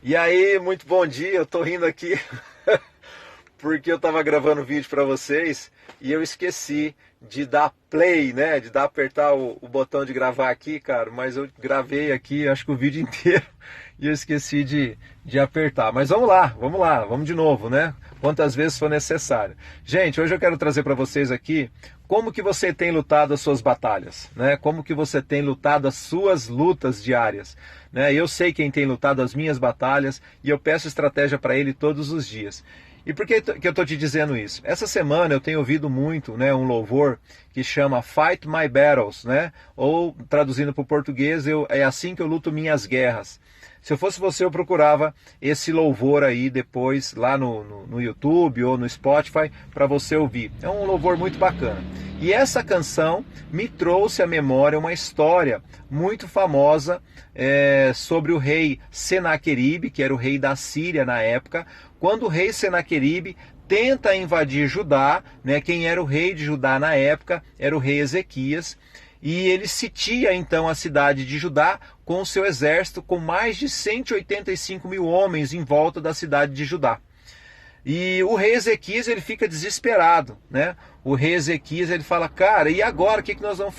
E aí, muito bom dia, eu tô rindo aqui porque eu tava gravando vídeo para vocês e eu esqueci de dar play, né? De apertar o botão de gravar aqui, cara, mas eu gravei aqui, acho que o vídeo inteiro e eu esqueci de apertar. Mas vamos lá, vamos de novo, né? Quantas vezes for necessário. Gente, hoje eu quero trazer para vocês aqui como que você tem lutado as suas batalhas, né? Como que você tem lutado as suas lutas diárias, né? Eu sei quem tem lutado as minhas batalhas e eu peço estratégia para ele todos os dias. E por que eu estou te dizendo isso? Essa semana eu tenho ouvido muito, né, um louvor que chama Fight My Battles, né? Ou traduzindo para o português, é assim que eu luto minhas guerras. Se eu fosse você, eu procurava esse louvor aí depois lá no YouTube ou no Spotify para você ouvir. É um louvor muito bacana. E essa canção me trouxe à memória uma história muito famosa sobre o rei Senaqueribe, que era o rei da Síria na época, quando o rei Senaqueribe tenta invadir Judá, né? Quem era o rei de Judá na época era o rei Ezequias, e ele sitia então a cidade de Judá com o seu exército, com mais de 185 mil homens em volta da cidade de Judá. E o rei Ezequias, ele fica desesperado, né? O rei Ezequias, ele fala, cara, e agora o que nós vamos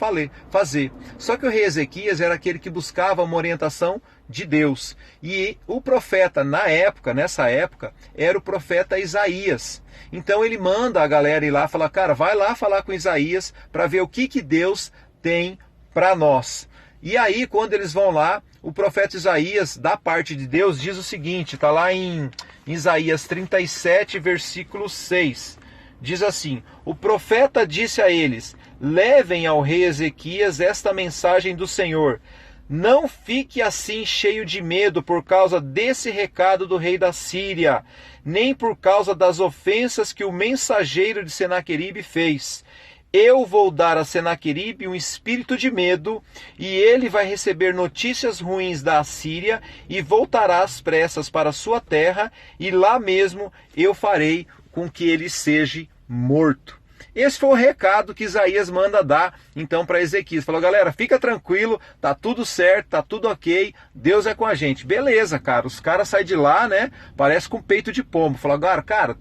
fazer? Só que o rei Ezequias era aquele que buscava uma orientação de Deus. E o profeta nessa época, era o profeta Isaías. Então ele manda a galera ir lá, fala, cara, vai lá falar com Isaías para ver o que Deus tem para nós. E aí, quando eles vão lá, o profeta Isaías, da parte de Deus, diz o seguinte, está lá em Isaías 37, versículo 6. Diz assim, o profeta disse a eles, levem ao rei Ezequias esta mensagem do Senhor. Não fique assim cheio de medo por causa desse recado do rei da Síria, nem por causa das ofensas que o mensageiro de Senaqueribe fez. Eu vou dar a Senaqueribe um espírito de medo, e ele vai receber notícias ruins da Assíria, e voltará às pressas para sua terra, e lá mesmo eu farei com que ele seja morto. Esse foi o recado que Isaías manda dar então para Ezequias. Falou, galera, fica tranquilo, tá tudo certo, tá tudo ok, Deus é com a gente. Beleza, cara, os caras saem de lá, né, parece com peito de pombo. Falou, agora, cara,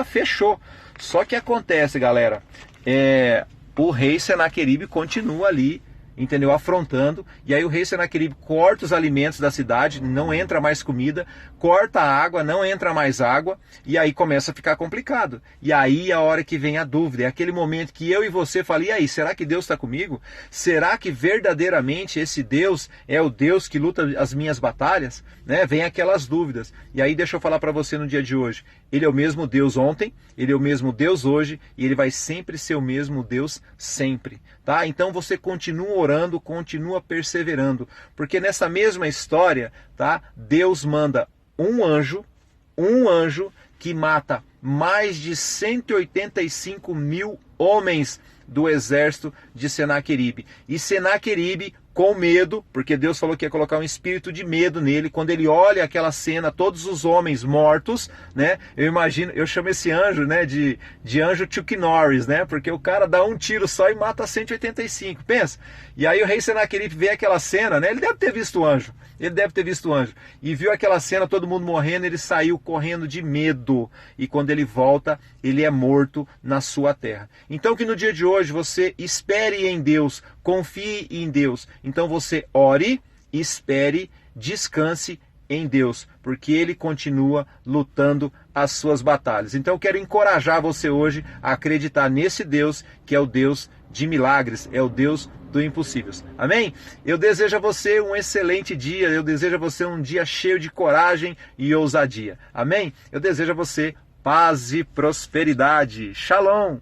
fechou. Só que acontece, galera, o rei Senaqueribe continua ali, entendeu? Afrontando, e aí o rei Senaqueribe corta os alimentos da cidade, não entra mais comida, corta a água, não entra mais água, e aí começa a ficar complicado. E aí é a hora que vem a dúvida, é aquele momento que eu e você falam, e aí, será que Deus está comigo? Será que verdadeiramente esse Deus é o Deus que luta as minhas batalhas? Né? Vem aquelas dúvidas. E aí deixa eu falar para você no dia de hoje, ele é o mesmo Deus ontem, ele é o mesmo Deus hoje, e ele vai sempre ser o mesmo Deus sempre. Tá? Então você continua orando, continua perseverando, porque nessa mesma história, tá? Deus manda um anjo que mata mais de 185 mil homens do exército de Senaqueribe. E Senaqueribe, com medo, porque Deus falou que ia colocar um espírito de medo nele, quando ele olha aquela cena, todos os homens mortos, né? Eu imagino, eu chamo esse anjo, né, de anjo Chuck Norris, né? Porque o cara dá um tiro só e mata 185, pensa. E aí o rei Senaqueribe vê aquela cena, né? Ele deve ter visto o anjo, e viu aquela cena, todo mundo morrendo, ele saiu correndo de medo, e quando ele volta, ele é morto na sua terra. Então que no dia de hoje você espere em Deus, confie em Deus. Então você ore, espere, descanse em Deus, porque Ele continua lutando as suas batalhas. Então eu quero encorajar você hoje a acreditar nesse Deus, que é o Deus de milagres, é o Deus do impossível. Amém? Eu desejo a você um excelente dia, eu desejo a você um dia cheio de coragem e ousadia. Amém? Eu desejo a você paz e prosperidade. Shalom!